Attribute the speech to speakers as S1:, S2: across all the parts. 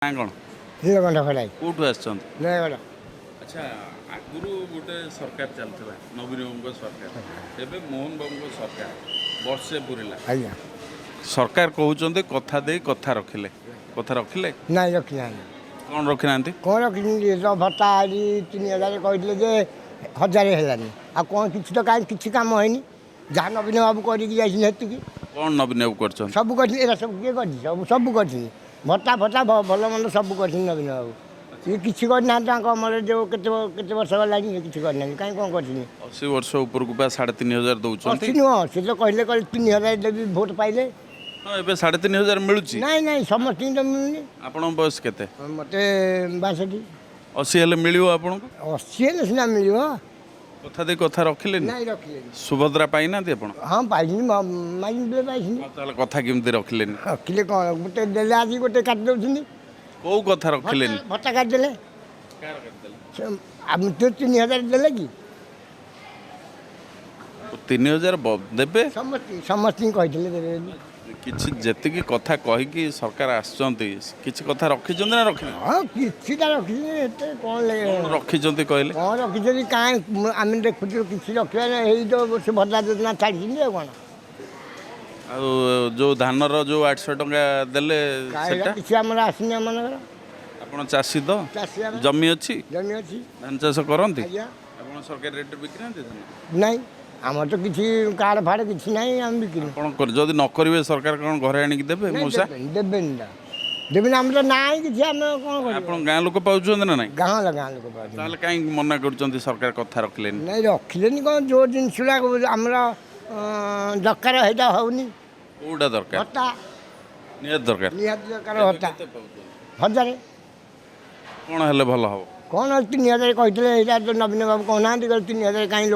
S1: ନା କ'ଣ
S2: ନୀଳକଣ୍ଠ ଖରାଇ
S1: କେଉଁଠୁ ଆସିଛନ୍ତି?
S2: ନୟାଗଡ଼।
S1: ଆଚ୍ଛା, ଆଗରୁ ଗୋଟେ ସରକାର ଚାଲିଥିଲା ନବୀନ ବାବୁଙ୍କ ସରକାର, ଏବେ ମୋହନ ବାବୁଙ୍କ ସରକାର ବର୍ଷେ ପୁରିଲା।
S2: ଆଜ୍ଞା
S1: ସରକାର କହୁଛନ୍ତି କଥା ଦେଇ କଥା ରଖିଲେ, କଥା ରଖିଲେ
S2: ନାଇଁ ରଖିନାହାନ୍ତି।
S1: କ'ଣ ରଖିନାହାନ୍ତି?
S2: କ'ଣ ରଖିଛନ୍ତି? ଭତ୍ତା ଆଜି 3000 କହିଥିଲେ ଯେ 1000 ହେଲାନି। ଆଉ କ'ଣ କିଛି ତ କାହିଁ କିଛି କାମ ହେଇନି। ଯାହା ନବୀନ ବାବୁ କରିକି ଯାଇଛନ୍ତି ସେତିକି
S1: କ'ଣ ନବୀନ ବାବୁ କରିଛନ୍ତି?
S2: ସବୁ କରିଛନ୍ତି। ଏରା ସବୁ କିଏ କରିଛି? ସବୁ କରିଛନ୍ତି। ଭତ୍ତା ଫତ୍ତା ଭଲ ମନ୍ଦ ସବୁ କରିଛନ୍ତି ନବୀନ ବାବୁ। ଇଏ କିଛି କରିନାହାନ୍ତି। ତାଙ୍କ ଅମଳରେ ଯେଉଁ କେତେ ବର୍ଷ ଗଲାଣି ଇଏ କିଛି କରିନାହାନ୍ତି। କାହିଁ କ'ଣ କରିଛନ୍ତି?
S1: 80 ବର୍ଷ ଉପରକୁ ବା 3500 ଦେଉଛନ୍ତି।
S2: ଅଛି ନୁହଁ, ସେ ତ କହିଲେ 3000 ଦେବି ଭୋଟ ପାଇଲେ।
S1: ହଁ, ଏବେ 3500 ମିଳୁଛି।
S2: ନାଇଁ ନାଇଁ ସମସ୍ତଙ୍କୁ ତ ମିଳୁନି।
S1: ଆପଣଙ୍କ ବୟସ କେତେ?
S2: ମୋତେ 62।
S1: 80 ହେଲେ ମିଳିବ ଆପଣଙ୍କୁ?
S2: 80 ହେଲେ ସିନା ମିଳିବ।
S1: କଥା ଦେଇ କଥା ରଖିଲେନି?
S2: ନାଇଁ ରଖିଲେନି।
S1: ସୁଭଦ୍ରା ପାଇନାହାନ୍ତି ଆପଣ?
S2: ହଁ ପାଇଛନ୍ତି, ମାଗିଥିଲେ ପାଇଛନ୍ତି।
S1: ତାହେଲେ କଥା କେମିତି ରଖିଲେନି?
S2: ରଖିଲେ କ'ଣ? ଗୋଟେ ଦେଲେ ଆଜି ଗୋଟେ କାଟି ଦେଉଛନ୍ତି।
S1: କେଉଁ କଥା ରଖିଲେନି?
S2: ଭତ୍ତା କାଟିଦେଲେ।
S1: କାହାର କାଟିଦେଲେ?
S2: ଆମେ ତ 3000 ଦେଲେ କି?
S1: 3000 ଦେବେ?
S2: ସମସ୍ତଙ୍କୁ କହିଥିଲେ ଦେବେ ବୋଲି।
S1: କିଛି ଯେତିକି କଥା କହିକି ସରକାର ଆସିଛନ୍ତି, କିଛି କଥା ରଖିଛନ୍ତି ନା ରଖିନାହାନ୍ତି?
S2: ହଁ କିଛିଟା ରଖିଛନ୍ତି। ଏତେ କ'ଣ
S1: ରଖିଛନ୍ତି କହିଲେ?
S2: କ'ଣ ରଖିଛନ୍ତି? କାହିଁ ଆମେ ଦେଖୁଛୁ କିଛି ରଖିବା ନାହିଁ। ଏଇ ତ ସେ ଭତ୍ତା ଯୋଜନା ଛାଡ଼ିଛନ୍ତି ଆଉ କ'ଣ।
S1: ଆଉ ଯେଉଁ ଧାନର ଯେଉଁ 800 ଟଙ୍କା ଦେଲେ ସେଟା
S2: କିଛି ଆମର ଆସିନି। ଆମମାନଙ୍କର
S1: ଆପଣ ଚାଷୀ ତ?
S2: ଚାଷୀ ଆମେ।
S1: ଜମି ଅଛି?
S2: ଜମି ଅଛି।
S1: ଧାନ ଚାଷ କରନ୍ତି?
S2: ଆଜ୍ଞା
S1: ଆପଣ ସରକାରୀ ରେଟ୍ରେ ବିକିନାହାନ୍ତି ଧାନ?
S2: ନାଇଁ, ଆମର ତ କିଛି କାର୍ଡ଼ ଫାର୍ଡ଼ କିଛି ନାହିଁ। ଆମେ ବିକିନୁ।
S1: ଆପଣ ଯଦି ନ କରିବେ ସରକାର କ'ଣ ଘରେ ଆଣିକି ଦେବେ? ମଉସା
S2: ଦେବେନି ନା, ଦେବେନି। ଆମର ତ ନାହିଁ କିଛି। ଆମେ କ'ଣ କରିବୁ?
S1: ଆପଣ ଗାଁ ଲୋକ ପାଉଛନ୍ତି ନା ନାହିଁ?
S2: ଗାଁ ଲୋକ ପାଉଛନ୍ତି।
S1: ତାହେଲେ କାହିଁକି ମନା କରୁଛନ୍ତି ସରକାର କଥା ରଖିଲେନି?
S2: ନାଇଁ ରଖିଲେନି କ'ଣ? ଯେଉଁ ଜିନିଷଟା ଆମର ଦରକାର ସେଇଟା ହେଉନି।
S1: କେଉଁଟା ଦରକାର?
S2: ଭତ୍ତା
S1: ନିହାତି ଦରକାର।
S2: ନିହାତି ଦରକାର। ଭତ୍ତା
S1: କେତେ ପାଉଛନ୍ତି?
S2: 1000।
S1: କ'ଣ ହେଲେ ଭଲ ହେବ?
S2: କ'ଣ 3000 କହିଥିଲେ? ଏଇଟା ତ ନବୀନ ବାବୁ କହୁନାହାନ୍ତି। 3000 କାହିଁ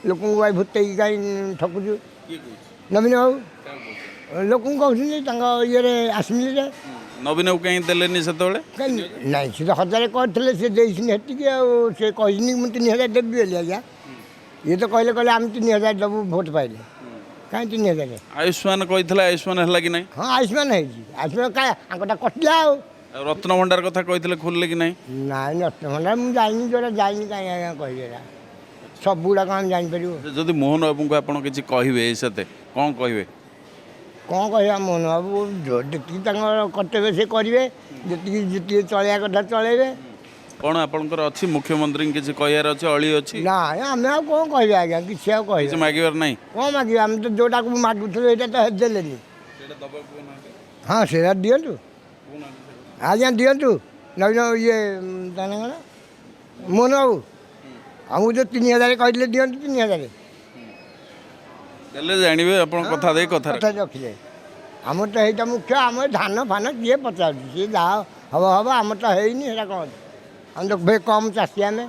S2: ଲୋକଙ୍କୁ ଭାଇ ଭୂତେଇକି କାହିଁ ଠକୁଛୁ?
S1: କିଏ କହୁଛି?
S2: ନବୀନ ବାବୁ
S1: କାହାକୁ କହୁଛି?
S2: ଲୋକଙ୍କୁ କହୁଛନ୍ତି ତାଙ୍କ ଇଏରେ ଆସମିଲିରେ।
S1: ନବୀନ ବାବୁ କାହିଁ ଦେଲେନି ସେତେବେଳେ?
S2: କାହିଁ ନାଇଁ, ସେ ତ 1000 କରିଥିଲେ। ସେ ଦେଇଛନ୍ତି ସେତିକି। ଆଉ ସେ କହିଛନ୍ତି ମୁଁ 3000 ଦେବି ବୋଲି। ଆଜ୍ଞା ଇଏ ତ କହିଲେ ଆମେ 3000 ଦେବୁ ଭୋଟ ପାଇଲେ। କାହିଁ 3000?
S1: ଆୟୁଷ୍ମାନ କହିଥିଲା, ଆୟୁଷ୍ମାନ ହେଲା କି ନାହିଁ?
S2: ହଁ ଆୟୁଷ୍ମାନ ହେଇଛି। ଆୟୁଷ୍ମାନ କାହିଁ ଆଙ୍କଟା କଟିଲା। ଆଉ
S1: ଆଉ ରତ୍ନ ଭଣ୍ଡାର କଥା କହିଥିଲେ, ଖୋଲିଲେ କି ନାହିଁ?
S2: ନାଇଁ ରତ୍ନଭଣ୍ଡାର ମୁଁ ଯାଇନି। ଯେଉଁଟା ଯାଇନି କାହିଁ ଆଜ୍ଞା କହିବେ? ଏରା ସବୁଗୁଡ଼ାକ ଆମେ ଜାଣିପାରିବୁ।
S1: ଯଦି ମୋହନ ବାବୁଙ୍କୁ ଆପଣ କିଛି କହିବେ ଏଇ ସତେ କ'ଣ କହିବେ?
S2: କ'ଣ କହିବା? ମୋହନ ବାବୁ ଯେତିକି ତାଙ୍କର କର୍ତ୍ତବ୍ୟ ସେ କରିବେ। ଯେତିକି ଚଳେଇବା କଥା ଚଳେଇବେ।
S1: କ'ଣ ଆପଣଙ୍କର ଅଛି? ମୁଖ୍ୟମନ୍ତ୍ରୀଙ୍କୁ କିଛି କହିବାର ଅଛି? ଅଳି ଅଛି?
S2: ନାଇଁ ଆମେ ଆଉ କ'ଣ କହିବା ଆଜ୍ଞା? କିଛି ଆଉ
S1: କିଛି
S2: କହିବା
S1: ମାଗିବାର ନାହିଁ?
S2: କ'ଣ ମାଗିବା? ଆମେ ତ ଯେଉଁଟାକୁ ମାଗୁଥିଲୁ ଏଇଟା ତ ଦେଲେନି।
S1: ସେଇଟା ଦବାକୁ କହୁନାହାନ୍ତି।
S2: ହଁ ସେଇଟା ଦିଅନ୍ତୁ ଆଜ୍ଞା, ଦିଅନ୍ତୁ। ନବୀନ ଇଏ ତା ନା କ'ଣ? ମୋହନ ବାବୁ ଆମକୁ ଯେଉଁ 3000 କହିଥିଲେ ଦିଅନ୍ତୁ। 3000
S1: ଦେଲେ ଜାଣିବେ ଆପଣ କଥା ଦେଇ କଥା
S2: ରଖିଲେ। ଆମର ତ ହେଇଟା ମୁଖ୍ୟ। ଆମର ଧାନ ଫାନ କିଏ ପଚାରୁଛି? ସିଏ ଯାହା ହବ। ଆମର ତ ହେଇନି। ସେଇଟା କ'ଣ ଅଛି? ଆମେ ତ କମ୍ ଚାଷୀ ଆମେ।